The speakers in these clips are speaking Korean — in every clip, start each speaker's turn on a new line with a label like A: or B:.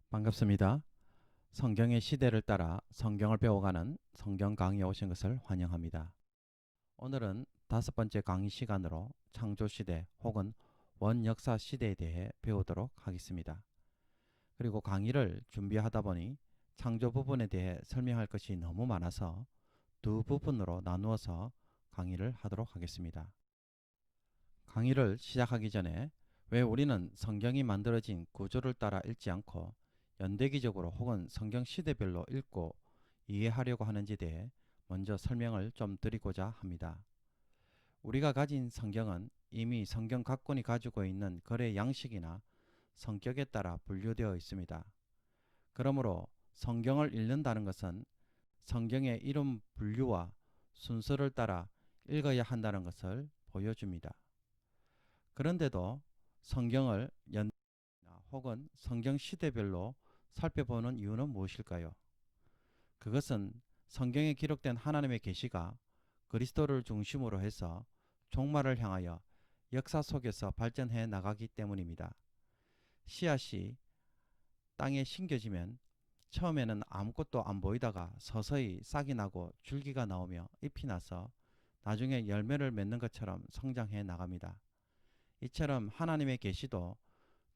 A: 반갑습니다. 성경의 시대를 따라 성경을 배워가는 성경 강의에 오신 것을 환영합니다. 오늘은 5번째 강의 시간으로 창조시대 혹은 원역사 시대에 대해 배우도록 하겠습니다. 그리고 강의를 준비하다 보니 창조 부분에 대해 설명할 것이 너무 많아서 두 부분으로 나누어서 강의를 하도록 하겠습니다. 강의를 시작하기 전에 왜 우리는 성경이 만들어진 구조를 따라 읽지 않고 연대기적으로 혹은 성경 시대별로 읽고 이해하려고 하는지에 대해 먼저 설명을 좀 드리고자 합니다. 우리가 가진 성경은 이미 성경 각 권이 가지고 있는 글의 양식이나 성격에 따라 분류되어 있습니다. 그러므로 성경을 읽는다는 것은 성경의 이름 분류와 순서를 따라 읽어야 한다는 것을 보여줍니다. 그런데도 성경을 연 혹은 성경 시대별로 살펴보는 이유는 무엇일까요? 그것은 성경에 기록된 하나님의 계시가 그리스도를 중심으로 해서 종말을 향하여 역사 속에서 발전해 나가기 때문입니다. 씨앗이 땅에 심겨지면 처음에는 아무것도 안 보이다가 서서히 싹이 나고 줄기가 나오며 잎이 나서 나중에 열매를 맺는 것처럼 성장해 나갑니다. 이처럼 하나님의 계시도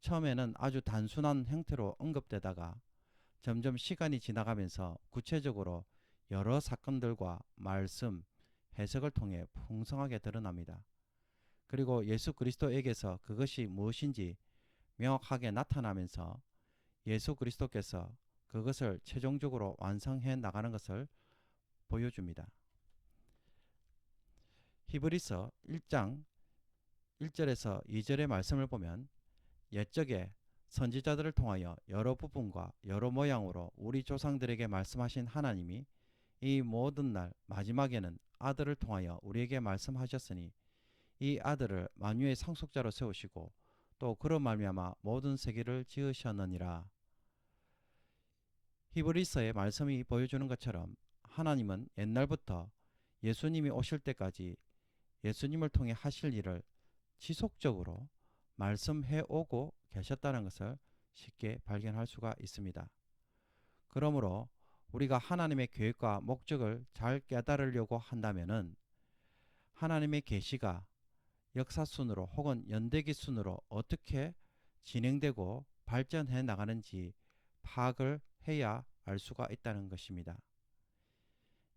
A: 처음에는 아주 단순한 형태로 언급되다가 점점 시간이 지나가면서 구체적으로 여러 사건들과 말씀, 해석을 통해 풍성하게 드러납니다. 그리고 예수 그리스도에게서 그것이 무엇인지 명확하게 나타나면서 예수 그리스도께서 그것을 최종적으로 완성해 나가는 것을 보여줍니다. 히브리서 1장 1절에서 2절의 말씀을 보면 옛적에 선지자들을 통하여 여러 부분과 여러 모양으로 우리 조상들에게 말씀하신 하나님이 이 모든 날 마지막에는 아들을 통하여 우리에게 말씀하셨으니 이 아들을 만유의 상속자로 세우시고 또 그로 말미암아 모든 세계를 지으셨느니라. 히브리서의 말씀이 보여주는 것처럼 하나님은 옛날부터 예수님이 오실 때까지 예수님을 통해 하실 일을 지속적으로 말씀해 오고 계셨다는 것을 쉽게 발견할 수가 있습니다. 그러므로 우리가 하나님의 계획과 목적을 잘 깨달으려고 한다면은 하나님의 계시가 역사 순으로 혹은 연대기 순으로 어떻게 진행되고 발전해 나가는지 파악을 해야 알 수가 있다는 것입니다.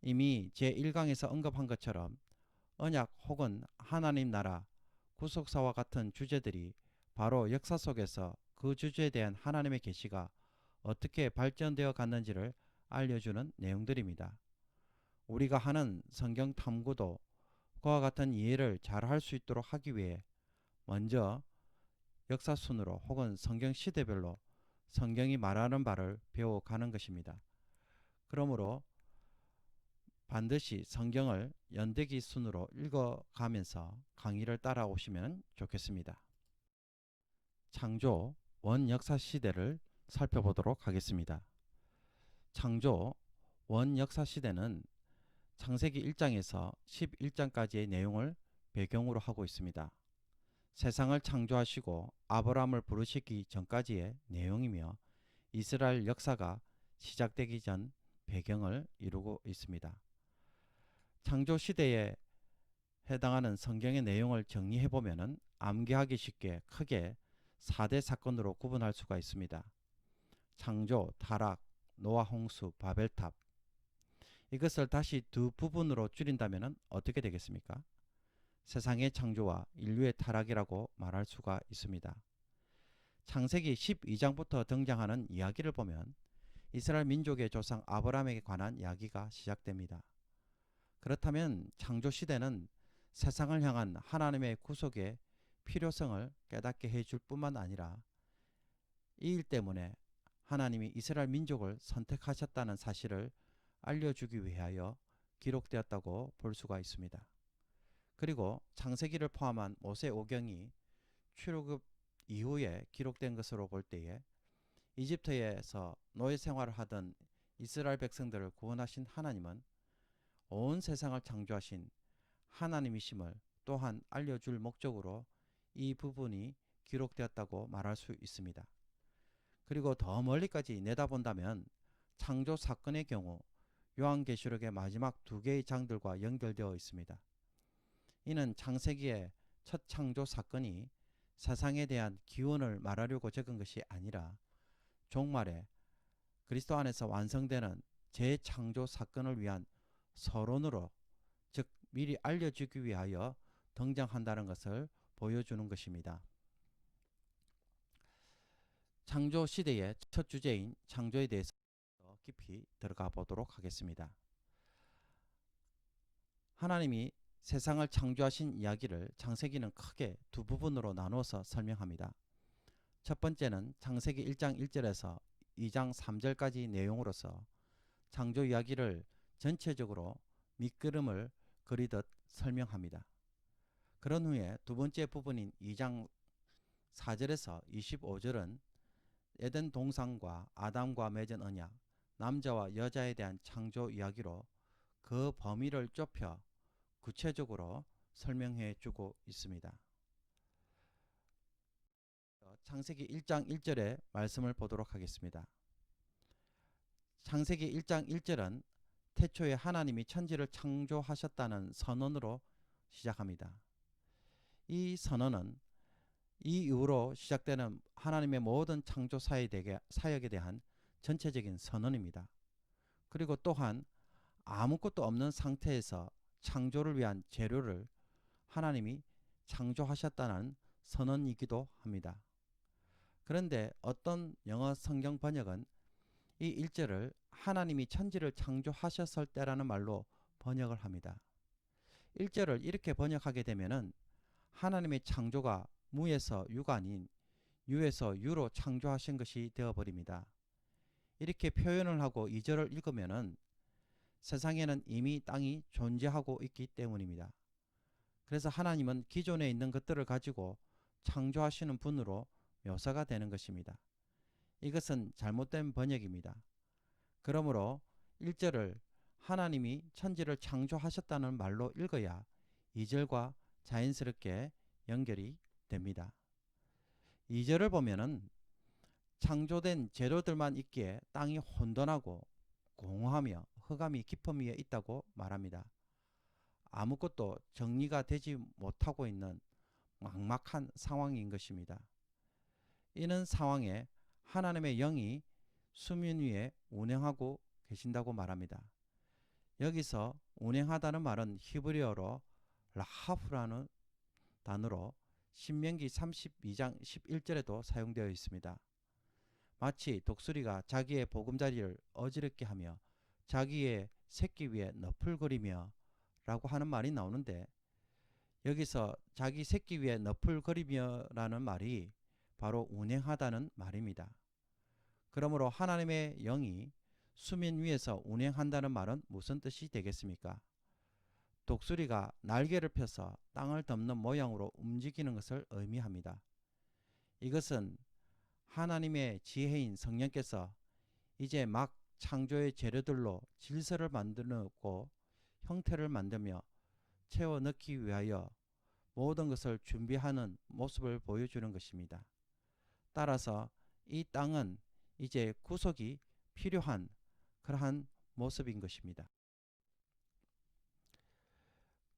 A: 이미 제1강에서 언급한 것처럼 언약 혹은 하나님 나라, 구속사와 같은 주제들이 바로 역사 속에서 그 주제에 대한 하나님의 계시가 어떻게 발전되어 갔는지를 알려주는 내용들입니다. 우리가 하는 성경 탐구도 그와 같은 이해를 잘 할 수 있도록 하기 위해 먼저 역사 순으로 혹은 성경 시대별로 성경이 말하는 바를 배워가는 것입니다. 그러므로 반드시 성경을 연대기 순으로 읽어가면서 강의를 따라오시면 좋겠습니다. 창조 원역사 시대를 살펴보도록 하겠습니다. 창조 원역사 시대는 창세기 1장에서 11장까지의 내용을 배경으로 하고 있습니다. 세상을 창조하시고 아브라함을 부르시기 전까지의 내용이며 이스라엘 역사가 시작되기 전 배경을 이루고 있습니다. 창조 시대에 해당하는 성경의 내용을 정리해보면 암기하기 쉽게 크게 4대 사건으로 구분할 수가 있습니다. 창조, 타락, 노아 홍수, 바벨탑. 이것을 다시 두 부분으로 줄인다면 어떻게 되겠습니까? 세상의 창조와 인류의 타락이라고 말할 수가 있습니다. 창세기 12장부터 등장하는 이야기를 보면 이스라엘 민족의 조상 아브라함에 관한 이야기가 시작됩니다. 그렇다면 창조 시대는 세상을 향한 하나님의 구속의 필요성을 깨닫게 해줄 뿐만 아니라 이 일 때문에 하나님이 이스라엘 민족을 선택하셨다는 사실을 알려주기 위하여 기록되었다고 볼 수가 있습니다. 그리고 창세기를 포함한 모세오경이 출애굽 이후에 기록된 것으로 볼 때에 이집트에서 노예 생활을 하던 이스라엘 백성들을 구원하신 하나님은 온 세상을 창조하신 하나님이심을 또한 알려줄 목적으로 이 부분이 기록되었다고 말할 수 있습니다. 그리고 더 멀리까지 내다본다면 창조 사건의 경우 요한계시록의 마지막 두 개의 장들과 연결되어 있습니다. 이는 창세기의 첫 창조 사건이 세상에 대한 기원을 말하려고 적은 것이 아니라 종말에 그리스도 안에서 완성되는 재창조 사건을 위한 서론으로, 즉 미리 알려주기 위하여 등장한다는 것을 보여주는 것입니다. 창조 시대의 첫 주제인 창조에 대해서 더 깊이 들어가 보도록 하겠습니다. 하나님이 세상을 창조하신 이야기를 창세기는 크게 두 부분으로 나누어서 설명합니다. 첫 번째는 창세기 1장 1절에서 2장 3절까지 내용으로서 창조 이야기를 전체적으로 밑그림을 그리듯 설명합니다. 그런 후에 두 번째 부분인 2장 4절에서 25절은 에덴 동산과 아담과 맺은 언약, 남자와 여자에 대한 창조 이야기로 그 범위를 좁혀 구체적으로 설명해 주고 있습니다. 창세기 1장 1절의 말씀을 보도록 하겠습니다. 창세기 1장 1절은 태초에 하나님이 천지를 창조하셨다는 선언으로 시작합니다. 이 선언은 이 이후로 시작되는 하나님의 모든 창조 사역에 대한 전체적인 선언입니다. 그리고 또한 아무것도 없는 상태에서 창조를 위한 재료를 하나님이 창조하셨다는 선언이기도 합니다. 그런데 어떤 영어 성경 번역은 이 1절을 하나님이 천지를 창조하셨을 때라는 말로 번역을 합니다. 1절을 이렇게 번역하게 되면은 하나님의 창조가 무에서 유가 아닌 유에서 유로 창조하신 것이 되어버립니다. 이렇게 표현을 하고 2절을 읽으면은 세상에는 이미 땅이 존재하고 있기 때문입니다. 그래서 하나님은 기존에 있는 것들을 가지고 창조하시는 분으로 묘사가 되는 것입니다. 이것은 잘못된 번역입니다. 그러므로 1절을 하나님이 천지를 창조하셨다는 말로 읽어야 2절과 자연스럽게 연결이 됩니다. 2절을 보면은 창조된 재료들만 있기에 땅이 혼돈하고 공허하며 흑암이 깊음 위에 있다고 말합니다. 아무것도 정리가 되지 못하고 있는 막막한 상황인 것입니다. 이는 상황에 하나님의 영이 수면 위에 운행하고 계신다고 말합니다. 여기서 운행하다는 말은 히브리어로 라하프라는 단어로 신명기 32장 11절에도 사용되어 있습니다. 마치 독수리가 자기의 보금자리를 어지럽게 하며 자기의 새끼 위에 너풀거리며 라고 하는 말이 나오는데, 여기서 자기 새끼 위에 너풀거리며 라는 말이 바로 운행하다는 말입니다. 그러므로 하나님의 영이 수면 위에서 운행한다는 말은 무슨 뜻이 되겠습니까? 독수리가 날개를 펴서 땅을 덮는 모양으로 움직이는 것을 의미합니다. 이것은 하나님의 지혜인 성령께서 이제 막 창조의 재료들로 질서를 만들고 형태를 만들며 채워 넣기 위하여 모든 것을 준비하는 모습을 보여주는 것입니다. 따라서 이 땅은 이제 구속이 필요한 그러한 모습인 것입니다.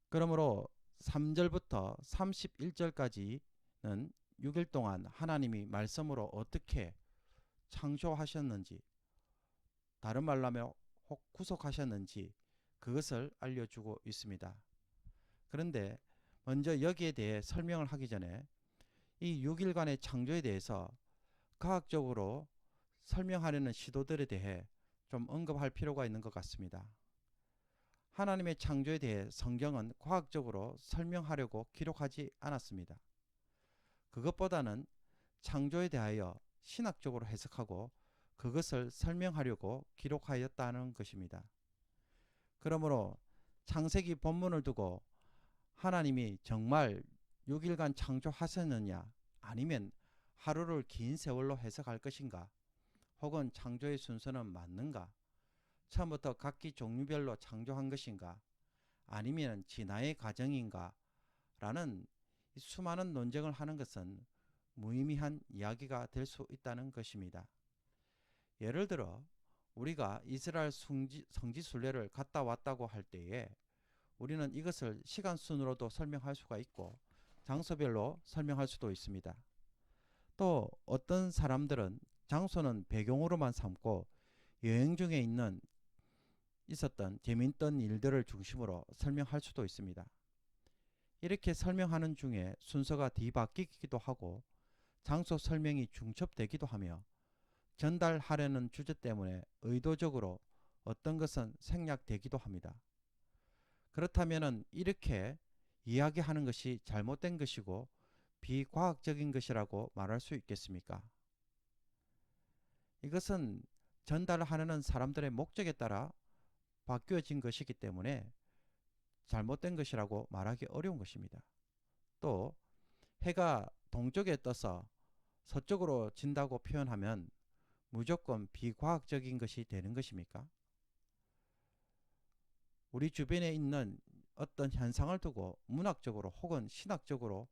A: 그러므로 3절부터 31절까지는 6일 동안 하나님이 말씀으로 어떻게 창조하셨는지, 다른 말로 하면 혹 구속하셨는지 그것을 알려주고 있습니다. 그런데 먼저 여기에 대해 설명을 하기 전에 이 6일간의 창조에 대해서 과학적으로 설명하려는 시도들에 대해 좀 언급할 필요가 있는 것 같습니다. 하나님의 창조에 대해 성경은 과학적으로 설명하려고 기록하지 않았습니다. 그것보다는 창조에 대하여 신학적으로 해석하고 그것을 설명하려고 기록하였다는 것입니다. 그러므로 창세기 본문을 두고 하나님이 정말 6일간 창조하셨느냐, 아니면 하루를 긴 세월로 해석할 것인가, 혹은 창조의 순서는 맞는가, 처음부터 각기 종류별로 창조한 것인가, 아니면 진화의 과정인가 라는 수많은 논쟁을 하는 것은 무의미한 이야기가 될 수 있다는 것입니다. 예를 들어 우리가 이스라엘 성지순례를 갔다 왔다고 할 때에 우리는 이것을 시간 순으로도 설명할 수가 있고 장소별로 설명할 수도 있습니다. 또 어떤 사람들은 장소는 배경으로만 삼고 여행 중에 있었던 재미있던 일들을 중심으로 설명할 수도 있습니다. 이렇게 설명하는 중에 순서가 뒤바뀌기도 하고 장소 설명이 중첩되기도 하며 전달하려는 주제 때문에 의도적으로 어떤 것은 생략되기도 합니다. 그렇다면 이렇게 이야기하는 것이 잘못된 것이고 비과학적인 것이라고 말할 수 있겠습니까? 이것은 전달하려는 사람들의 목적에 따라 바뀌어진 것이기 때문에 잘못된 것이라고 말하기 어려운 것입니다. 또 해가 동쪽에 떠서 서쪽으로 진다고 표현하면 무조건 비과학적인 것이 되는 것입니까? 우리 주변에 있는 어떤 현상을 두고 문학적으로 혹은 신학적으로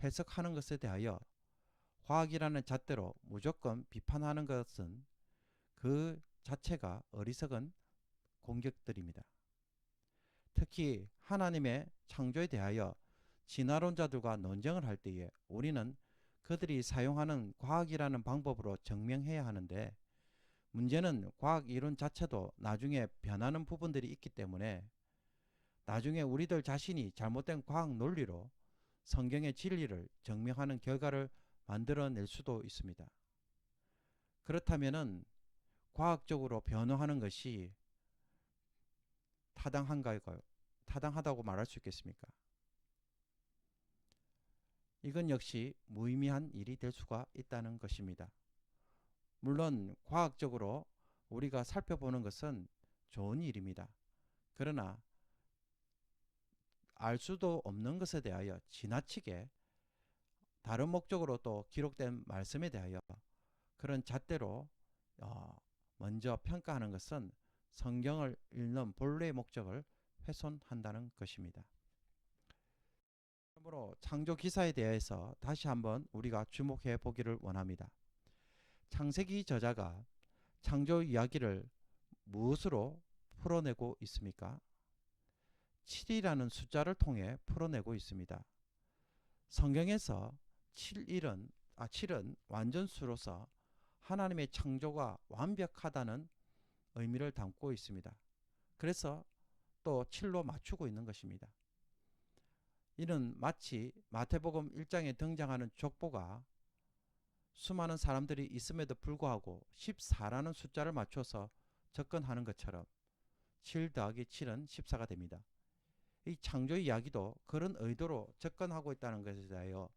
A: 해석하는 것에 대하여 과학이라는 잣대로 무조건 비판하는 것은 그 자체가 어리석은 공격들입니다. 특히 하나님의 창조에 대하여 진화론자들과 논쟁을 할 때에 우리는 그들이 사용하는 과학이라는 방법으로 증명해야 하는데 문제는 과학 이론 자체도 나중에 변하는 부분들이 있기 때문에 나중에 우리들 자신이 잘못된 과학 논리로 성경의 진리를 증명하는 결과를 만들어낼 수도 있습니다. 그렇다면 과학적으로 변호하는 것이 타당한가요? 타당하다고 말할 수 있겠습니까? 이건 역시 무의미한 일이 될 수가 있다는 것입니다. 물론 과학적으로 우리가 살펴보는 것은 좋은 일입니다. 그러나 알 수도 없는 것에 대하여 지나치게 다른 목적으로 또 기록된 말씀에 대하여 그런 잣대로 먼저 평가하는 것은 성경을 읽는 본래의 목적을 훼손한다는 것입니다. 그러므로 창조 기사에 대해서 다시 한번 우리가 주목해 보기를 원합니다. 창세기 저자가 창조 이야기를 무엇으로 풀어내고 있습니까? 7이라는 숫자를 통해 풀어내고 있습니다. 성경에서 7은 완전수로서 하나님의 창조가 완벽하다는 의미를 담고 있습니다. 그래서 또 7로 맞추고 있는 것입니다. 이는 마치 마태복음 1장에 등장하는 족보가 수많은 사람들이 있음에도 불구하고 14라는 숫자를 맞춰서 접근하는 것처럼 7 더하기 7은 14가 됩니다. 이 창조 이야기도 그런 의도로 접근하고 있다는 것에 대하여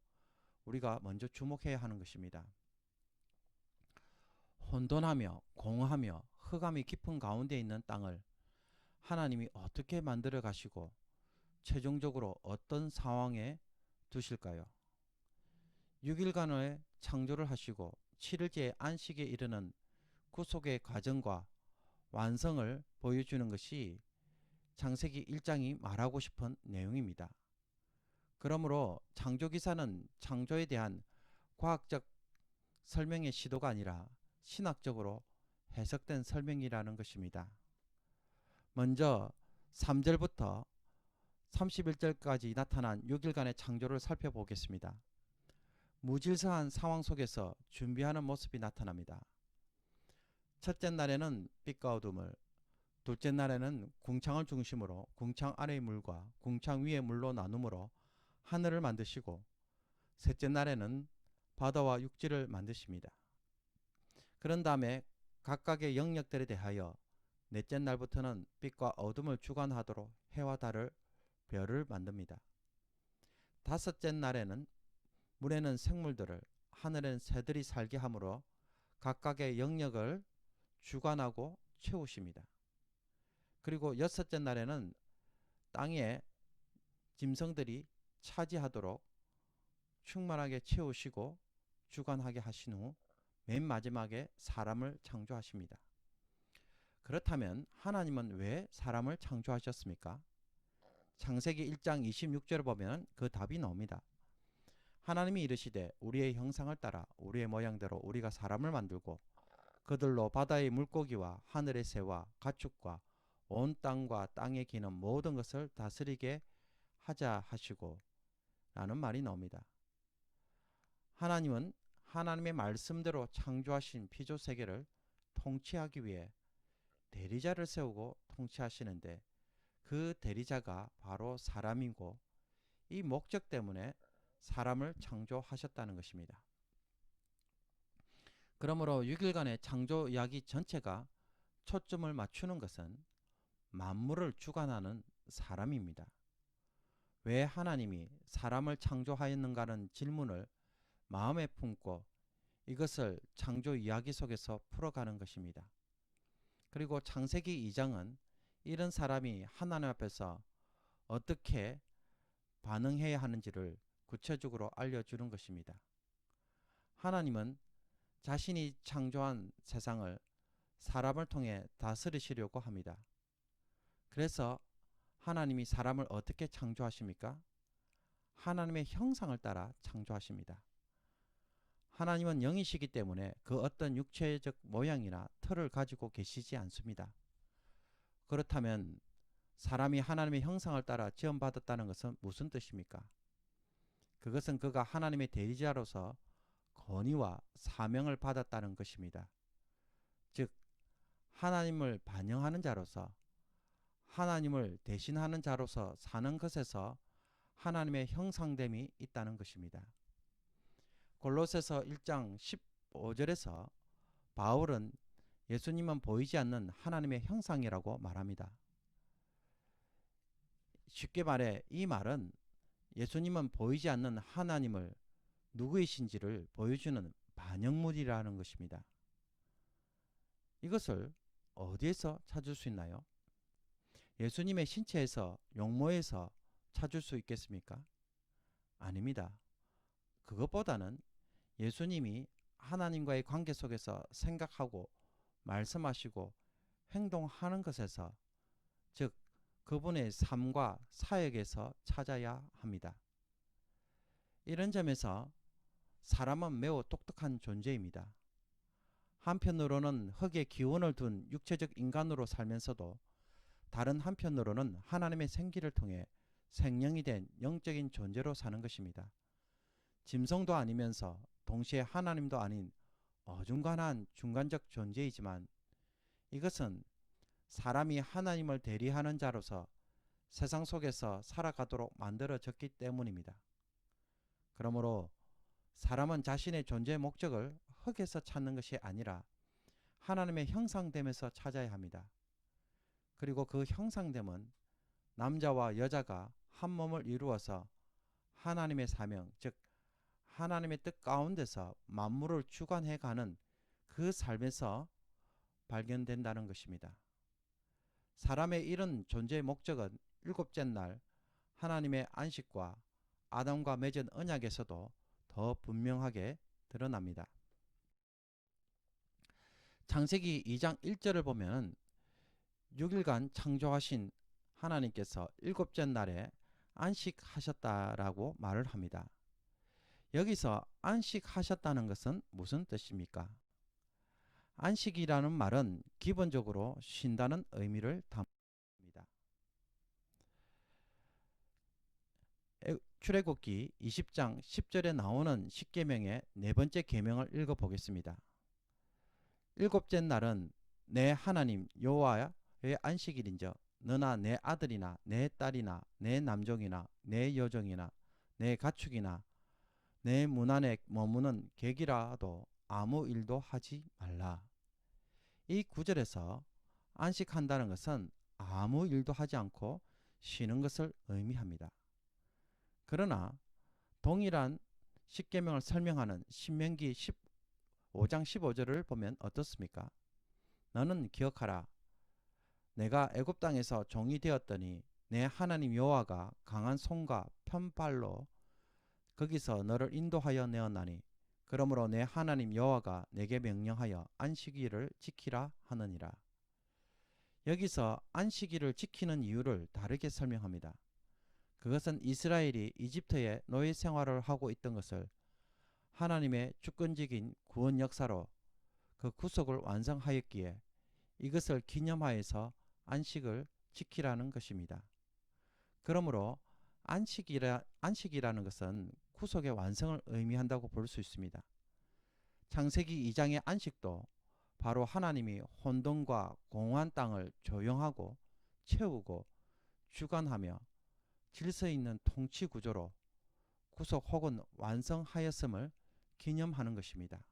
A: 우리가 먼저 주목해야 하는 것입니다. 혼돈하며 공허하며 흑암이 깊은 가운데 있는 땅을 하나님이 어떻게 만들어 가시고 최종적으로 어떤 상황에 두실까요? 6일간의 창조를 하시고 7일째 안식에 이르는 구속의 과정과 완성을 보여주는 것이 창세기 1장이 말하고 싶은 내용입니다. 그러므로 창조기사는 창조에 대한 과학적 설명의 시도가 아니라 신학적으로 해석된 설명이라는 것입니다. 먼저 3절부터 31절까지 나타난 6일간의 창조를 살펴보겠습니다. 무질서한 상황 속에서 준비하는 모습이 나타납니다. 첫째 날에는 빛과 어둠을, 둘째 날에는 궁창을 중심으로 궁창 아래의 물과 궁창 위의 물로 나누므로 하늘을 만드시고, 셋째 날에는 바다와 육지를 만드십니다. 그런 다음에 각각의 영역들에 대하여 넷째 날부터는 빛과 어둠을 주관하도록 해와 달을 별을 만듭니다. 다섯째 날에는 물에는 생물들을, 하늘엔 새들이 살게 하므로 각각의 영역을 주관하고 채우십니다. 그리고 여섯째 날에는 땅에 짐승들이 차지하도록 충만하게 채우시고 주관하게 하신 후 맨 마지막에 사람을 창조하십니다. 그렇다면 하나님은 왜 사람을 창조하셨습니까? 창세기 1장 26절을 보면 그 답이 나옵니다. 하나님이 이르시되 우리의 형상을 따라 우리의 모양대로 우리가 사람을 만들고 그들로 바다의 물고기와 하늘의 새와 가축과 온 땅과 땅에 기는 모든 것을 다스리게 하자 하시고 라는 말이 나옵니다. 하나님은 하나님의 말씀대로 창조하신 피조 세계를 통치하기 위해 대리자를 세우고 통치하시는데 그 대리자가 바로 사람이고 이 목적 때문에 사람을 창조하셨다는 것입니다. 그러므로 6일간의 창조 이야기 전체가 초점을 맞추는 것은 만물을 주관하는 사람입니다. 왜 하나님이 사람을 창조하였는가는 질문을 마음에 품고 이것을 창조 이야기 속에서 풀어가는 것입니다. 그리고 창세기 2장은 이런 사람이 하나님 앞에서 어떻게 반응해야 하는지를 구체적으로 알려주는 것입니다. 하나님은 자신이 창조한 세상을 사람을 통해 다스리시려고 합니다. 그래서 하나님이 사람을 어떻게 창조하십니까? 하나님의 형상을 따라 창조하십니다. 하나님은 영이시기 때문에 그 어떤 육체적 모양이나 틀을 가지고 계시지 않습니다. 그렇다면 사람이 하나님의 형상을 따라 지음받았다는 것은 무슨 뜻입니까? 그것은 그가 하나님의 대리자로서 권위와 사명을 받았다는 것입니다. 즉 하나님을 반영하는 자로서 하나님을 대신하는 자로서 사는 것에서 하나님의 형상됨이 있다는 것입니다. 골로새서 1장 15절에서 바울은 예수님은 보이지 않는 하나님의 형상이라고 말합니다. 쉽게 말해 이 말은 예수님은 보이지 않는 하나님을 누구이신지를 보여주는 반영물이라는 것입니다. 이것을 어디에서 찾을 수 있나요? 예수님의 신체에서 용모에서 찾을 수 있겠습니까? 아닙니다. 그것보다는 예수님이 하나님과의 관계 속에서 생각하고 말씀하시고 행동하는 것에서 즉 그분의 삶과 사역에서 찾아야 합니다. 이런 점에서 사람은 매우 똑똑한 존재입니다. 한편으로는 흙의 기운을 둔 육체적 인간으로 살면서도 다른 한편으로는 하나님의 생기를 통해 생명이 된 영적인 존재로 사는 것입니다. 짐승도 아니면서 동시에 하나님도 아닌 어중간한 중간적 존재이지만 이것은 사람이 하나님을 대리하는 자로서 세상 속에서 살아가도록 만들어졌기 때문입니다. 그러므로 사람은 자신의 존재의 목적을 흙에서 찾는 것이 아니라 하나님의 형상됨에서 찾아야 합니다. 그리고 그 형상됨은 남자와 여자가 한 몸을 이루어서 하나님의 사명, 즉 하나님의 뜻 가운데서 만물을 주관해가는 그 삶에서 발견된다는 것입니다. 사람의 이런 존재의 목적은 일곱째 날 하나님의 안식과 아담과 맺은 언약에서도 더 분명하게 드러납니다. 창세기 2장 1절을 보면 6일간 창조하신 하나님께서 일곱째 날에 안식하셨다라고 말을 합니다. 여기서 안식하셨다는 것은 무슨 뜻입니까? 안식이라는 말은 기본적으로 쉰다는 의미를 담습니다. 출애굽기 20장 10절에 나오는 십계명의 네 번째 계명을 읽어보겠습니다. 일곱째 날은 내 하나님 여호와의 안식일인즉 너나 내 아들이나 내 딸이나 내 남종이나 내 여종이나 내 가축이나 내 문 안에 머무는 객이라도 아무 일도 하지 말라. 이 구절에서 안식한다는 것은 아무 일도 하지 않고 쉬는 것을 의미합니다. 그러나 동일한 십계명을 설명하는 신명기 15장 15절을 보면 어떻습니까? 너는 기억하라. 내가 애굽 땅에서 종이 되었더니 내 하나님 여호와가 강한 손과 편발로 거기서 너를 인도하여 내었나니 그러므로 내 하나님 여호와가 내게 명령하여 안식일을 지키라 하느니라. 여기서 안식일을 지키는 이유를 다르게 설명합니다. 그것은 이스라엘이 이집트의 노예 생활을 하고 있던 것을 하나님의 주권적인 구원 역사로 그 구속을 완성하였기에 이것을 기념하여서 안식을 지키라는 것입니다. 그러므로 안식이라는 것은 구속의 완성을 의미한다고 볼 수 있습니다. 창세기 2장의 안식도 바로 하나님이 혼돈과 공허한 땅을 조용하고 채우고 주관하며 질서 있는 통치 구조로 구속 혹은 완성하였음을 기념하는 것입니다.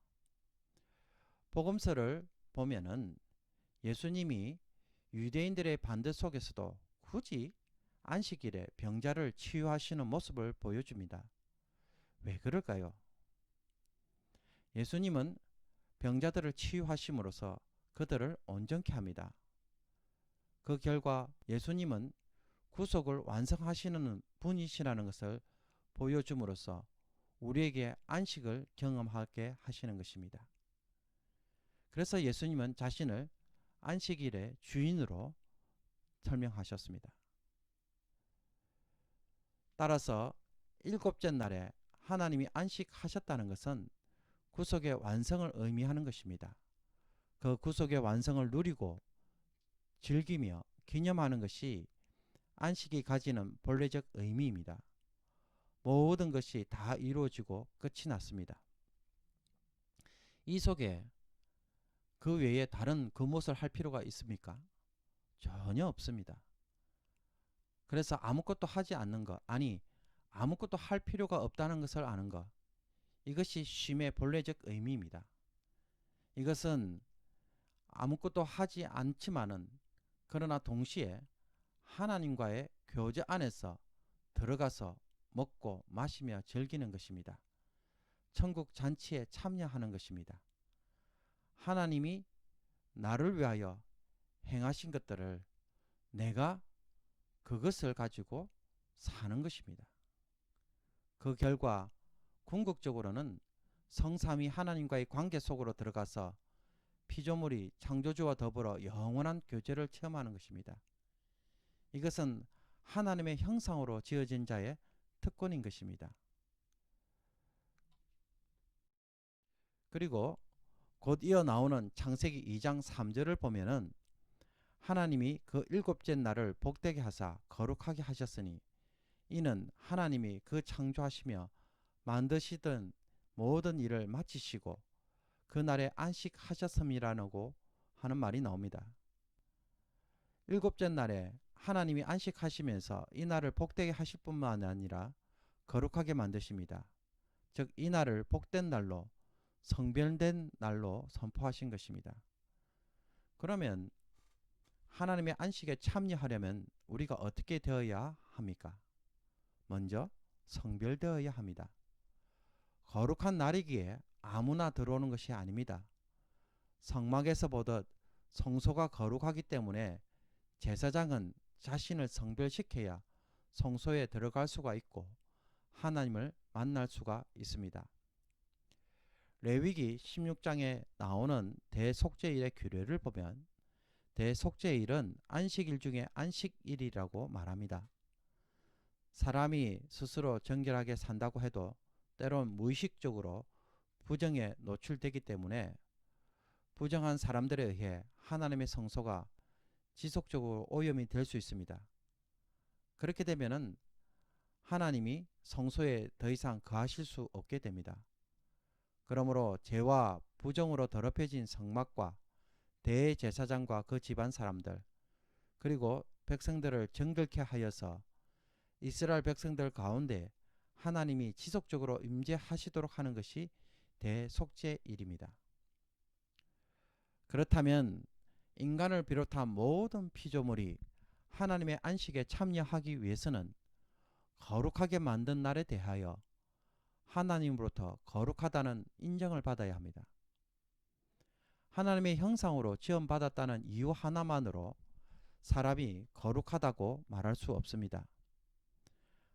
A: 복음서를 보면은 예수님이 유대인들의 반대 속에서도 굳이 안식일에 병자를 치유하시는 모습을 보여줍니다. 왜 그럴까요? 예수님은 병자들을 치유하심으로써 그들을 온전케 합니다. 그 결과 예수님은 구속을 완성하시는 분이시라는 것을 보여줌으로써 우리에게 안식을 경험하게 하시는 것입니다. 그래서 예수님은 자신을 안식일의 주인으로 설명하셨습니다. 따라서 일곱째 날에 하나님이 안식하셨다는 것은 구속의 완성을 의미하는 것입니다. 그 구속의 완성을 누리고 즐기며 기념하는 것이 안식이 가지는 본래적 의미입니다. 모든 것이 다 이루어지고 끝이 났습니다. 이 속에 그 외에 다른 무엇을 할 필요가 있습니까? 전혀 없습니다. 그래서 아무것도 하지 않는 것, 아니 아무것도 할 필요가 없다는 것을 아는 것, 이것이 쉼의 본래적 의미입니다. 이것은 아무것도 하지 않지만은 그러나 동시에 하나님과의 교제 안에서 들어가서 먹고 마시며 즐기는 것입니다. 천국 잔치에 참여하는 것입니다. 하나님이 나를 위하여 행하신 것들을 내가 그것을 가지고 사는 것입니다. 그 결과 궁극적으로는 성삼위 하나님과의 관계 속으로 들어가서 피조물이 창조주와 더불어 영원한 교제를 체험하는 것입니다. 이것은 하나님의 형상으로 지어진 자의 특권인 것입니다. 그리고 곧 이어 나오는 창세기 2장 3절을 보면은 하나님이 그 일곱째 날을 복되게 하사 거룩하게 하셨으니 이는 하나님이 그 창조하시며 만드시던 모든 일을 마치시고 그 날에 안식하셨음이라고 하는 말이 나옵니다. 일곱째 날에 하나님이 안식하시면서 이 날을 복되게 하실 뿐만 아니라 거룩하게 만드십니다. 즉 이 날을 복된 날로 성별된 날로 선포하신 것입니다. 그러면 하나님의 안식에 참여하려면 우리가 어떻게 되어야 합니까? 먼저 성별되어야 합니다. 거룩한 날이기에 아무나 들어오는 것이 아닙니다. 성막에서 보듯 성소가 거룩하기 때문에 제사장은 자신을 성별시켜야 성소에 들어갈 수가 있고 하나님을 만날 수가 있습니다. 레위기 16장에 나오는 대속죄일의 규례를 보면 대속죄일은 안식일 중에 안식일이라고 말합니다. 사람이 스스로 정결하게 산다고 해도 때론 무의식적으로 부정에 노출되기 때문에 부정한 사람들에 의해 하나님의 성소가 지속적으로 오염이 될 수 있습니다. 그렇게 되면은 하나님이 성소에 더 이상 거하실 수 없게 됩니다. 그러므로 죄와 부정으로 더럽혀진 성막과 대제사장과 그 집안 사람들 그리고 백성들을 정결케 하여서 이스라엘 백성들 가운데 하나님이 지속적으로 임재하시도록 하는 것이 대속죄일입니다. 그렇다면 인간을 비롯한 모든 피조물이 하나님의 안식에 참여하기 위해서는 거룩하게 만든 날에 대하여 하나님으로부터 거룩하다는 인정을 받아야 합니다. 하나님의 형상으로 지음받았다는 이유 하나만으로 사람이 거룩하다고 말할 수 없습니다.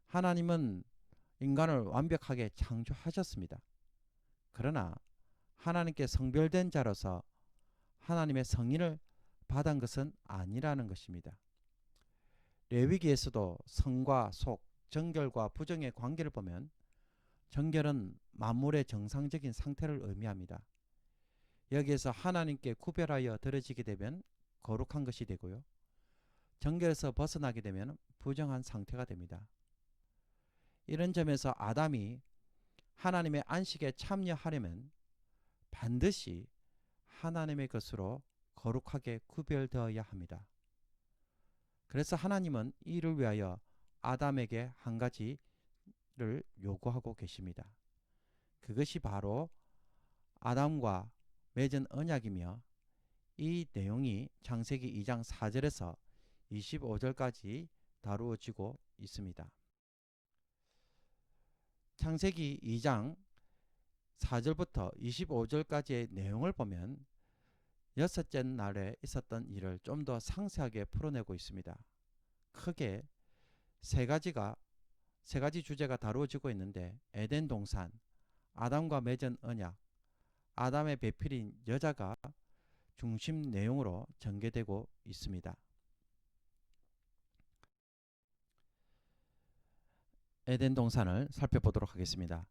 A: 하나님은 인간을 완벽하게 창조하셨습니다. 그러나 하나님께 성별된 자로서 하나님의 성인을 받은 것은 아니라는 것입니다. 레위기에서도 성과 속, 정결과 부정의 관계를 보면 정결은 만물의 정상적인 상태를 의미합니다. 여기에서 하나님께 구별하여 드려지게 되면 거룩한 것이 되고요. 정결에서 벗어나게 되면 부정한 상태가 됩니다. 이런 점에서 아담이 하나님의 안식에 참여하려면 반드시 하나님의 것으로 거룩하게 구별되어야 합니다. 그래서 하나님은 이를 위하여 아담에게 한 가지를 요구하고 계십니다. 그것이 바로 아담과 맺은 언약이며 이 내용이 창세기 2장 4절에서 25절까지 다루어지고 있습니다. 창세기 2장 4절부터 25절까지의 내용을 보면 여섯째 날에 있었던 일을 좀 더 상세하게 풀어내고 있습니다. 크게 세 가지 주제가 다루어지고 있는데 에덴 동산, 아담과 맺은 언약, 아담의 배필인 여자가 중심 내용으로 전개되고 있습니다. 에덴 동산을 살펴보도록 하겠습니다.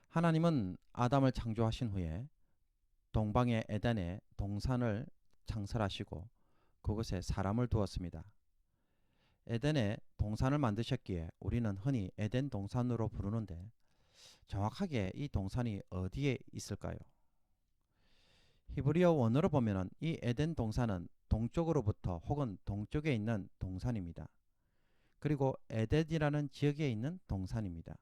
A: 하나님은 아담을 창조하신 후에 동방의 에덴에 동산을 창설하시고 그곳에 사람을 두었습니다. 에덴에 동산을 만드셨기에 우리는 흔히 에덴 동산으로 부르는데 정확하게 이 동산이 어디에 있을까요? 히브리어 원어로 보면 이 에덴 동산은 동쪽으로부터 혹은 동쪽에 있는 동산입니다. 그리고 에덴이라는 지역에 있는 동산입니다.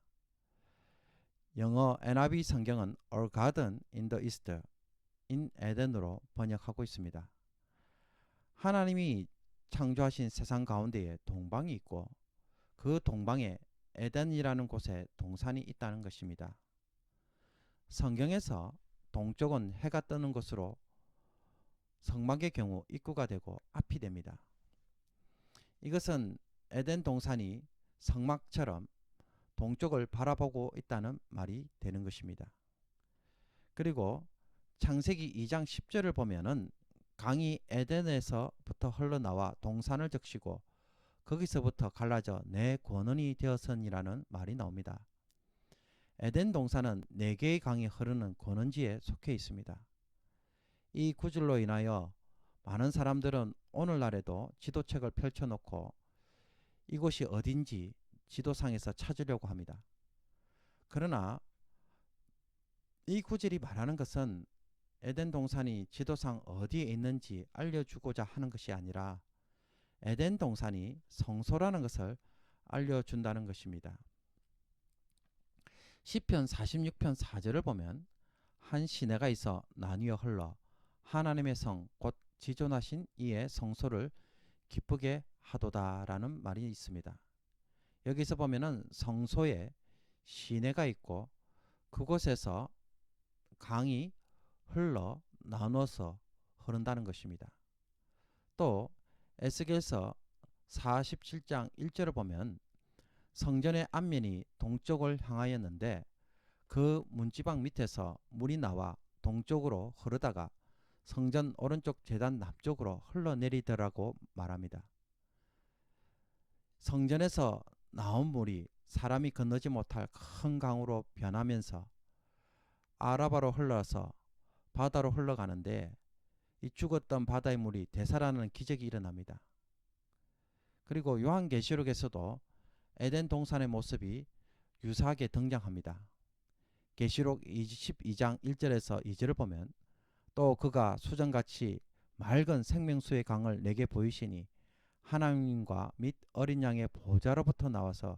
A: 영어 NIV 성경은 A garden in the east, in 에덴으로 번역하고 있습니다. 하나님이 창조하신 세상 가운데에 동방이 있고 그 동방에 에덴이라는 곳에 동산이 있다는 것입니다. 성경에서 동쪽은 해가 뜨는 곳으로 성막의 경우 입구가 되고 앞이 됩니다. 이것은 에덴 동산이 성막처럼 동쪽을 바라보고 있다는 말이 되는 것입니다. 그리고 창세기 2장 10절을 보면은 강이 에덴에서부터 흘러나와 동산을 적시고 거기서부터 갈라져 내 권원이 되었으니라는 말이 나옵니다. 에덴 동산은 4개의 강이 흐르는 권원지에 속해 있습니다. 이 구절로 인하여 많은 사람들은 오늘날에도 지도책을 펼쳐놓고 이곳이 어딘지 지도상에서 찾으려고 합니다. 그러나 이 구절이 말하는 것은 에덴 동산이 지도상 어디에 있는지 알려주고자 하는 것이 아니라 에덴 동산이 성소라는 것을 알려준다는 것입니다. 시편 46편 4절을 보면 한 시내가 있어 나뉘어 흘러 하나님의 성 곧 지존하신 이의 성소를 기쁘게 하도다라는 말이 있습니다. 여기서 보면은 성소에 시내가 있고 그곳에서 강이 흘러 나눠서 흐른다는 것입니다. 또 에스겔서 47장 1절을 보면 성전의 앞면이 동쪽을 향하였는데 그 문지방 밑에서 물이 나와 동쪽으로 흐르다가 성전 오른쪽 제단 남쪽으로 흘러내리더라고 말합니다. 성전에서 나온 물이 사람이 건너지 못할 큰 강으로 변하면서 아라바로 흘러서 바다로 흘러가는데 이 죽었던 바다의 물이 되살아나는 기적이 일어납니다. 그리고 요한계시록에서도 에덴 동산의 모습이 유사하게 등장합니다. 계시록 22장 1절에서 2절을 보면 또 그가 수정같이 맑은 생명수의 강을 내게 보이시니 하나님과 및 어린 양의 보좌로부터 나와서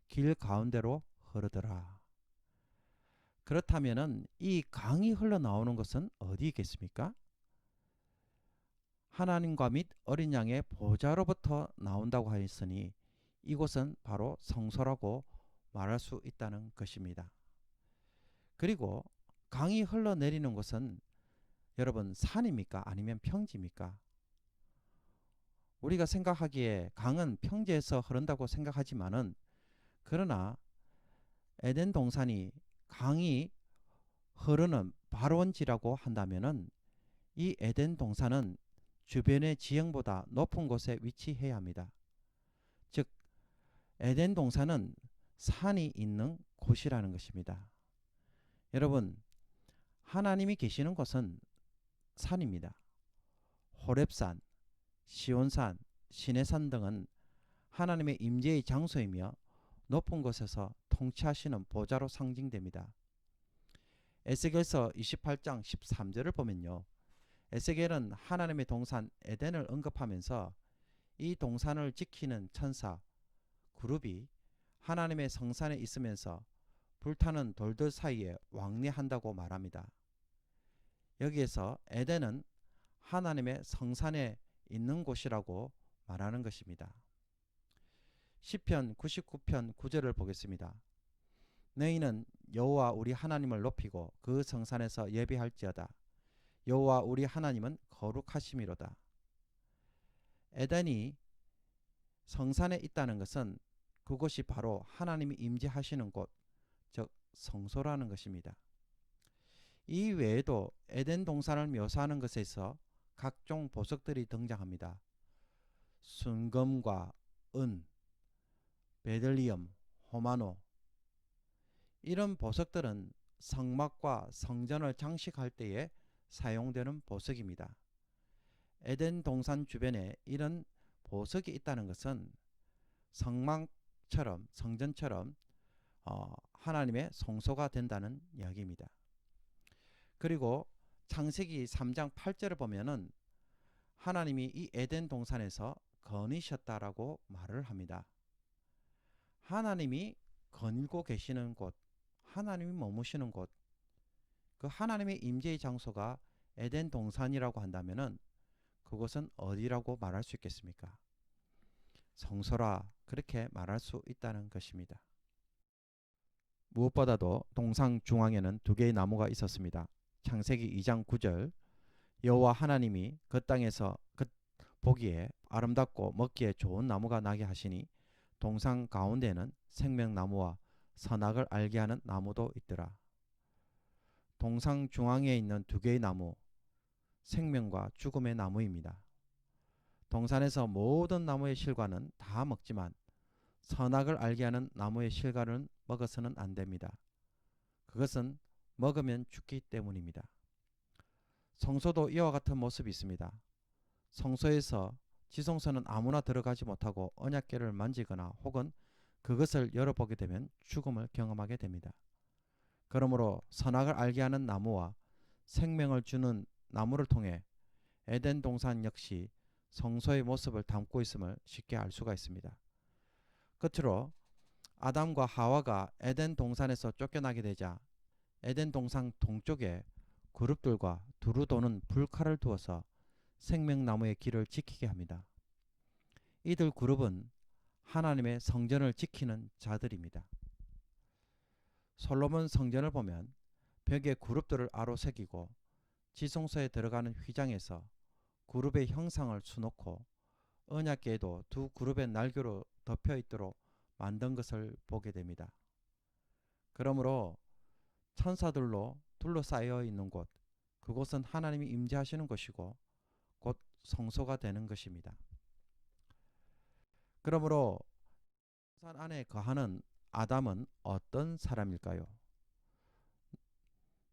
A: 길 가운데로 흐르더라. 그렇다면 이 강이 흘러나오는 것은 어디 있겠습니까? 하나님과 및 어린 양의 보좌로부터 나온다고 하였으니 이곳은 바로 성소라고 말할 수 있다는 것입니다. 그리고 강이 흘러내리는 곳은 여러분 산입니까? 아니면 평지입니까? 우리가 생각하기에 강은 평지에서 흐른다고 생각하지만은 그러나 에덴 동산이 강이 흐르는 발원지라고 한다면은 이 에덴 동산은 주변의 지형보다 높은 곳에 위치해야 합니다. 즉 에덴 동산은 산이 있는 곳이라는 것입니다. 여러분, 하나님이 계시는 곳은 산입니다. 호렙산, 시온산, 시내산 등은 하나님의 임재의 장소이며 높은 곳에서 통치하시는 보좌로 상징됩니다. 에스겔서 28장 13절을 보면요, 에스겔은 하나님의 동산 에덴을 언급하면서 이 동산을 지키는 천사 그룹이 하나님의 성산에 있으면서 불타는 돌들 사이에 왕래한다고 말합니다. 여기에서 에덴은 하나님의 성산에 있는 곳이라고 말하는 것입니다. 시편 99편 9절을 보겠습니다. 너희는 여호와 우리 하나님을 높이고 그 성산에서 예배할지어다. 여호와 우리 하나님은 거룩하심이로다. 에덴이 성산에 있다는 것은 그곳이 바로 하나님이 임재하시는 곳, 즉 성소라는 것입니다. 이 외에도 에덴 동산을 묘사하는 것에서 각종 보석들이 등장합니다. 순금과 은, 베들리엄, 호마노, 이런 보석들은 성막과 성전을 장식할 때에 사용되는 보석입니다. 에덴 동산 주변에 이런 보석이 있다는 것은 성막처럼 성전처럼 하나님의 성소가 된다는 이야기입니다. 그리고 창세기 3장 8절을 보면은 하나님이 이 에덴 동산에서 거니셨다라고 말을 합니다. 하나님이 거닐고 계시는 곳, 하나님이 머무시는 곳, 그 하나님의 임재의 장소가 에덴 동산이라고 한다면은 그곳은 어디라고 말할 수 있겠습니까? 성소라, 그렇게 말할 수 있다는 것입니다. 무엇보다도 동산 중앙에는 두 개의 나무가 있었습니다. 창세기 2장 9절, 여호와 하나님이 그 땅에서 보기에 아름답고 먹기에 좋은 나무가 나게 하시니 동산 가운데에는 생명나무와 선악을 알게 하는 나무도 있더라. 동산 중앙에 있는 두 개의 나무, 생명과 죽음의 나무입니다. 동산에서 모든 나무의 실과는 다 먹지만 선악을 알게 하는 나무의 실과는 먹어서는 안 됩니다. 그것은 먹으면 죽기 때문입니다. 성소도 이와 같은 모습이 있습니다. 성소에서 지성소는 아무나 들어가지 못하고 언약궤를 만지거나 혹은 그것을 열어보게 되면 죽음을 경험하게 됩니다. 그러므로 선악을 알게 하는 나무와 생명을 주는 나무를 통해 에덴 동산 역시 성소의 모습을 담고 있음을 쉽게 알 수가 있습니다. 끝으로 아담과 하와가 에덴 동산에서 쫓겨나게 되자 에덴 동산 동쪽에 그룹들과 두루 도는 불칼을 두어서 생명나무의 길을 지키게 합니다. 이들 그룹은 하나님의 성전을 지키는 자들입니다. 솔로몬 성전을 보면 벽에 그룹들을 아로 새기고 지성소에 들어가는 휘장에서 그룹의 형상을 수놓고 언약궤에도 두 그룹의 날개로 덮여 있도록 만든 것을 보게 됩니다. 그러므로 천사들로 둘러싸여 있는 곳, 그곳은 하나님이 임재하시는 곳이고 곧 성소가 되는 것입니다. 그러므로 산 안에 거하는 아담은 어떤 사람일까요?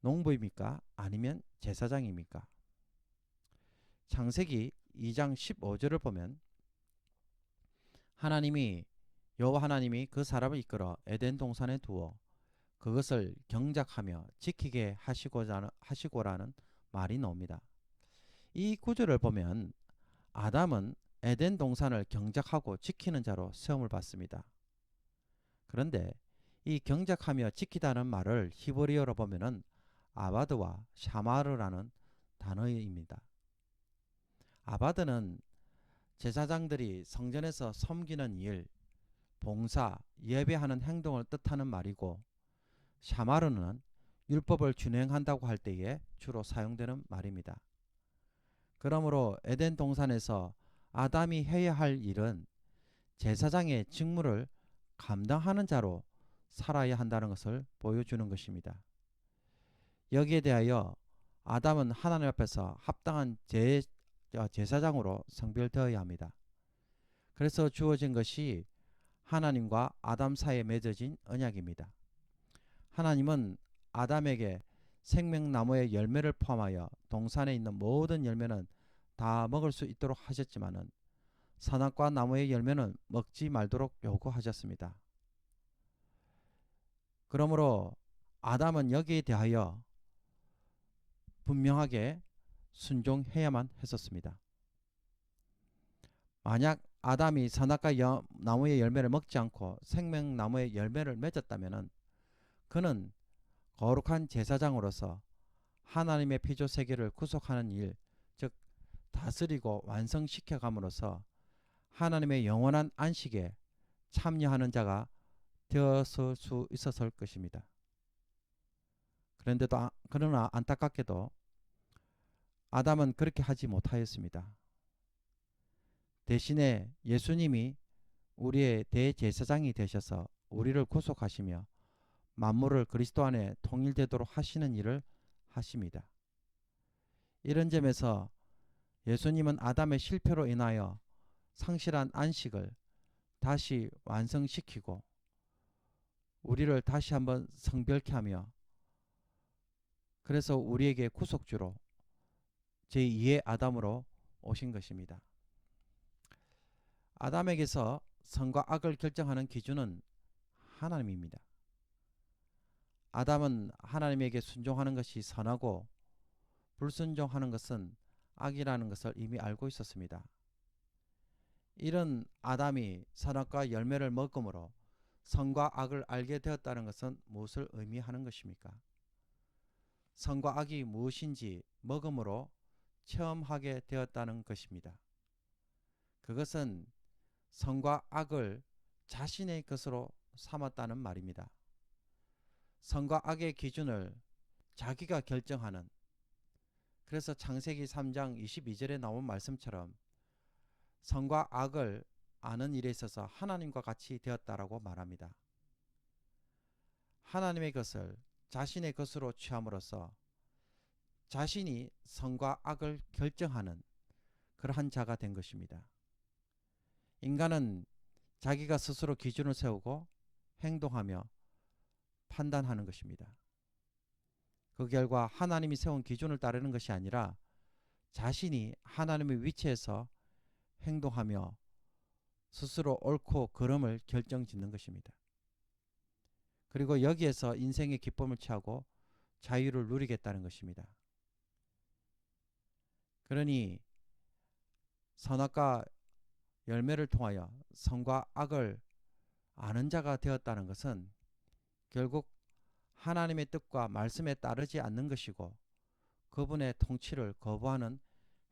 A: 농부입니까? 아니면 제사장입니까? 창세기 2장 15절을 보면 여호와 하나님이 그 사람을 이끌어 에덴 동산에 두어 그것을 경작하며 지키게 하시고라는 말이 나옵니다. 이 구절을 보면 아담은 에덴 동산을 경작하고 지키는 자로 시험을 받습니다. 그런데 이 경작하며 지키다는 말을 히브리어로 보면은 아바드와 샤마르라는 단어입니다. 아바드는 제사장들이 성전에서 섬기는 일, 봉사, 예배하는 행동을 뜻하는 말이고, 샤마르는 율법을 준행한다고 할 때에 주로 사용되는 말입니다. 그러므로 에덴 동산에서 아담이 해야 할 일은 제사장의 직무를 감당하는 자로 살아야 한다는 것을 보여주는 것입니다. 여기에 대하여 아담은 하나님 앞에서 합당한 제사장으로 성별되어야 합니다. 그래서 주어진 것이 하나님과 아담 사이에 맺어진 언약입니다. 하나님은 아담에게 생명나무의 열매를 포함하여 동산에 있는 모든 열매는 다 먹을 수 있도록 하셨지만은 선악과 나무의 열매는 먹지 말도록 요구하셨습니다. 그러므로 아담은 여기에 대하여 분명하게 순종해야만 했었습니다. 만약 아담이 선악과 나무의 열매를 먹지 않고 생명나무의 열매를 맺었다면 그는 거룩한 제사장으로서 하나님의 피조 세계를 구속하는 일, 즉 다스리고 완성시켜 감으로써 하나님의 영원한 안식에 참여하는 자가 되었을 수 있었을 것입니다. 그러나 안타깝게도 아담은 그렇게 하지 못하였습니다. 대신에 예수님이 우리의 대제사장이 되셔서 우리를 구속하시며 만물을 그리스도 안에 통일되도록 하시는 일을 하십니다. 이런 점에서 예수님은 아담의 실패로 인하여 상실한 안식을 다시 완성시키고 우리를 다시 한번 성별케 하며 그래서 우리에게 구속주로 제2의 아담으로 오신 것입니다. 아담에게서 선과 악을 결정하는 기준은 하나님입니다. 아담은 하나님에게 순종하는 것이 선하고 불순종하는 것은 악이라는 것을 이미 알고 있었습니다. 이런 아담이 선악과 열매를 먹음으로 선과 악을 알게 되었다는 것은 무엇을 의미하는 것입니까? 선과 악이 무엇인지 먹음으로 체험하게 되었다는 것입니다. 그것은 선과 악을 자신의 것으로 삼았다는 말입니다. 선과 악의 기준을 자기가 결정하는, 그래서 창세기 3장 22절에 나온 말씀처럼 선과 악을 아는 일에 있어서 하나님과 같이 되었다라고 말합니다. 하나님의 것을 자신의 것으로 취함으로써 자신이 선과 악을 결정하는 그러한 자가 된 것입니다. 인간은 자기가 스스로 기준을 세우고 행동하며 판단하는 것입니다. 그 결과 하나님이 세운 기준을 따르는 것이 아니라 자신이 하나님의 위치에서 행동하며 스스로 옳고 그름을 결정짓는 것입니다. 그리고 여기에서 인생의 기쁨을 취하고 자유를 누리겠다는 것입니다. 그러니 선악과 열매를 통하여 선과 악을 아는 자가 되었다는 것은 결국 하나님의 뜻과 말씀에 따르지 않는 것이고 그분의 통치를 거부하는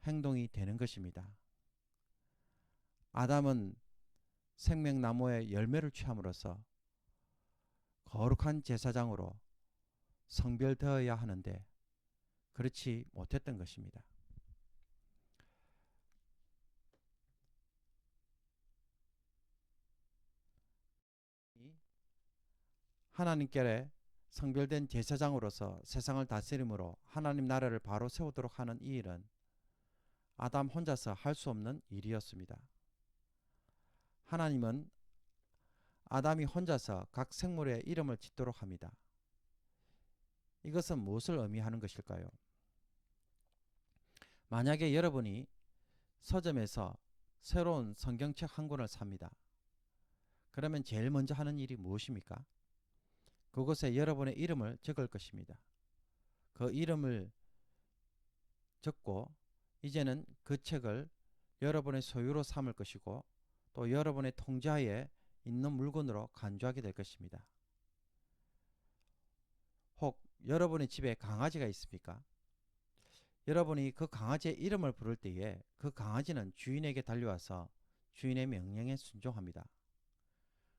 A: 행동이 되는 것입니다. 아담은 생명나무의 열매를 취함으로써 거룩한 제사장으로 성별되어야 하는데 그렇지 못했던 것입니다. 하나님께 성별된 제사장으로서 세상을 다스림으로 하나님 나라를 바로 세우도록 하는 이 일은 아담 혼자서 할 수 없는 일이었습니다. 하나님은 아담이 혼자서 각 생물의 이름을 짓도록 합니다. 이것은 무엇을 의미하는 것일까요? 만약에 여러분이 서점에서 새로운 성경책 한 권을 삽니다. 그러면 제일 먼저 하는 일이 무엇입니까? 그곳에 여러분의 이름을 적을 것입니다. 그 이름을 적고 이제는 그 책을 여러분의 소유로 삼을 것이고 또 여러분의 통제하에 있는 물건으로 간주하게 될 것입니다. 혹 여러분의 집에 강아지가 있습니까? 여러분이 그 강아지의 이름을 부를 때에 그 강아지는 주인에게 달려와서 주인의 명령에 순종합니다.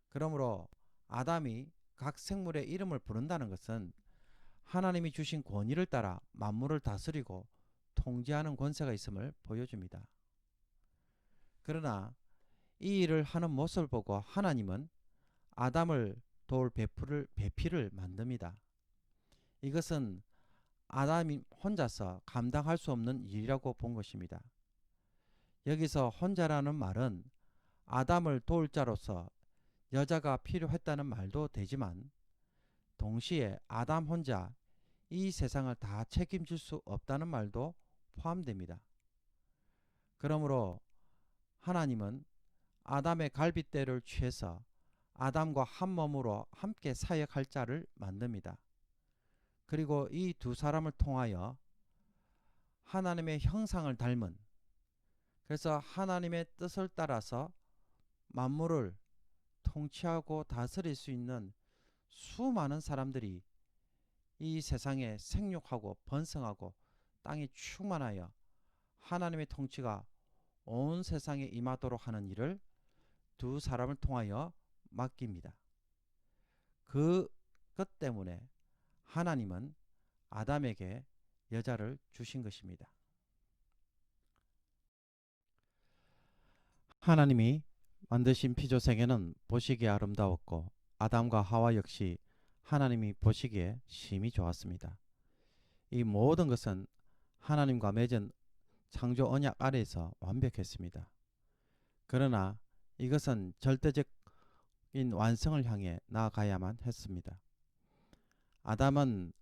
A: 그러므로 아담이 각 생물의 이름을 부른다는 것은 하나님이 주신 권위를 따라 만물을 다스리고 통제하는 권세가 있음을 보여줍니다. 그러나 이 일을 하는 모습을 보고 하나님은 아담을 도울 배필을 만듭니다. 이것은 아담이 혼자서 감당할 수 없는 일이라고 본 것입니다. 여기서 혼자라는 말은 아담을 도울 자로서 여자가 필요했다는 말도 되지만 동시에 아담 혼자 이 세상을 다 책임질 수 없다는 말도 포함됩니다. 그러므로 하나님은 아담의 갈빗대를 취해서 아담과 한 몸으로 함께 사역할 자를 만듭니다. 그리고 이 두 사람을 통하여 하나님의 형상을 닮은, 그래서 하나님의 뜻을 따라서 만물을 통치하고 다스릴 수 있는 수많은 사람들이 이 세상에 생육하고 번성하고 땅이 충만하여 하나님의 통치가 온 세상에 임하도록 하는 일을 두 사람을 통하여 맡깁니다. 그것 때문에 하나님은 아담에게 여자를 주신 것입니다. 하나님이 만드신 피조 세계는 보시기에 아름다웠고 아담과 하와 역시 하나님이 보시기에 심히 좋았습니다. 이 모든 것은 하나님과 맺은 창조 언약 아래에서 완벽했습니다. 그러나 이것은 절대적인 완성을 향해 나아가야만 했습니다. 아담은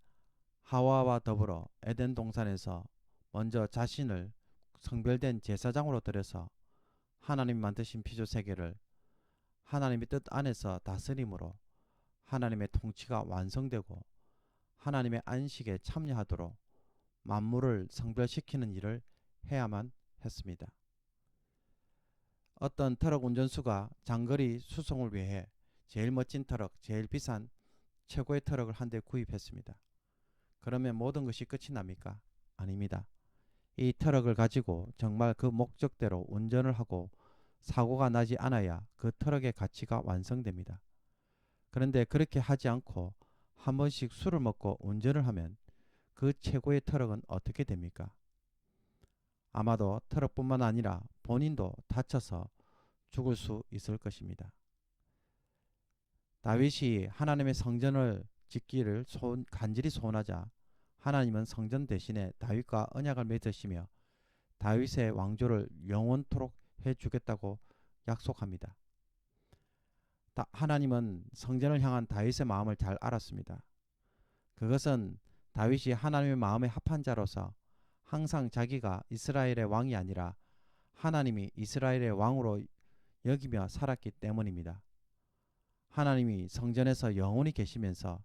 A: 하와와 더불어 에덴 동산에서 먼저 자신을 성별된 제사장으로 들여서 하나님이 만드신 피조 세계를 하나님의 뜻 안에서 다스림으로 하나님의 통치가 완성되고 하나님의 안식에 참여하도록 만물을 성별시키는 일을 해야만 했습니다. 어떤 트럭 운전수가 장거리 수송을 위해 제일 멋진 트럭, 제일 비싼 최고의 트럭을 한 대 구입했습니다. 그러면 모든 것이 끝이 납니까? 아닙니다. 이 트럭을 가지고 정말 그 목적대로 운전을 하고 사고가 나지 않아야 그 트럭의 가치가 완성됩니다. 그런데 그렇게 하지 않고 한 번씩 술을 먹고 운전을 하면 그 최고의 트럭은 어떻게 됩니까? 아마도 트럭뿐만 아니라 본인도 다쳐서 죽을 수 있을 것입니다. 다윗이 하나님의 성전을 짓기를 간절히 소원하자 하나님은 성전 대신에 다윗과 언약을 맺으시며 다윗의 왕조를 영원토록 해주겠다고 약속합니다. 하나님은 성전을 향한 다윗의 마음을 잘 알았습니다. 그것은 다윗이 하나님의 마음에 합한 자로서 항상 자기가 이스라엘의 왕이 아니라 하나님이 이스라엘의 왕으로 여기며 살았기 때문입니다. 하나님이 성전에서 영원히 계시면서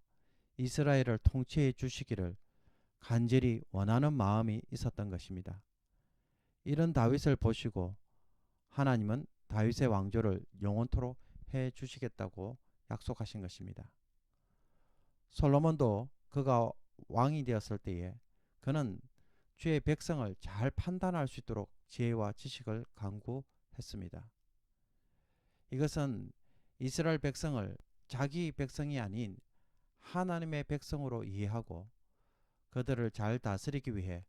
A: 이스라엘을 통치해 주시기를 간절히 원하는 마음이 있었던 것입니다. 이런 다윗을 보시고 하나님은 다윗의 왕조를 영원토록 해 주시겠다고 약속하신 것입니다. 솔로몬도 그가 왕이 되었을 때에 그는 주의 백성을 잘 판단할 수 있도록 지혜와 지식을 강구했습니다. 이것은 이스라엘 백성을 자기 백성이 아닌 하나님의 백성으로 이해하고 그들을 잘 다스리기 위해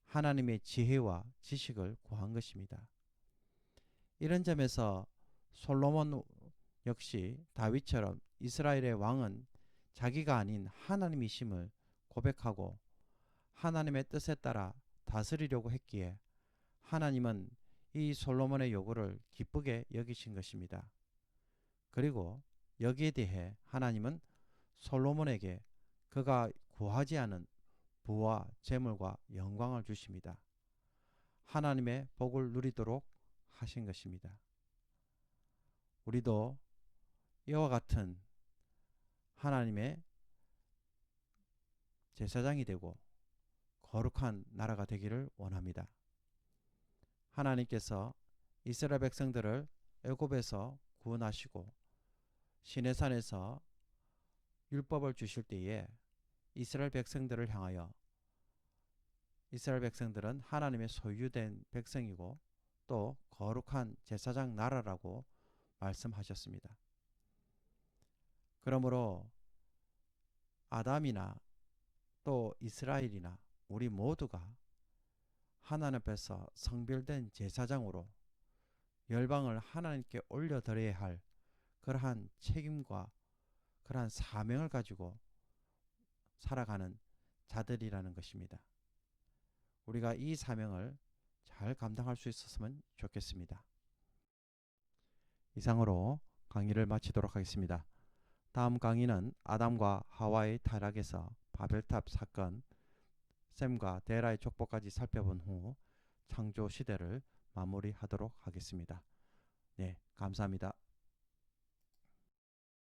A: 하나님의 지혜와 지식을 구한 것입니다. 이런 점에서 솔로몬 역시 다윗처럼 이스라엘의 왕은 자기가 아닌 하나님이심을 고백하고 하나님의 뜻에 따라 다스리려고 했기에 하나님은 이 솔로몬의 요구를 기쁘게 여기신 것입니다. 그리고 여기에 대해 하나님은 솔로몬에게 그가 구하지 않은 부와 재물과 영광을 주십니다. 하나님의 복을 누리도록 하신 것입니다. 우리도 이와 같은 하나님의 제사장이 되고 거룩한 나라가 되기를 원합니다. 하나님께서 이스라엘 백성들을 애굽에서 구원하시고 시내산에서 율법을 주실 때에 이스라엘 백성들을 향하여 이스라엘 백성들은 하나님의 소유된 백성이고 또 거룩한 제사장 나라라고 말씀하셨습니다. 그러므로 아담이나 또 이스라엘이나 우리 모두가 하나님 앞에서 성별된 제사장으로 열방을 하나님께 올려드려야 할 그러한 책임과 그러한 사명을 가지고 살아가는 자들이라는 것입니다. 우리가 이 사명을 잘 감당할 수 있었으면 좋겠습니다. 이상으로 강의를 마치도록 하겠습니다. 다음 강의는 아담과 하와의 타락에서 바벨탑 사건, 셈과 데라의 족보까지 살펴본 후 창조 시대를 마무리하도록 하겠습니다. 네, 감사합니다.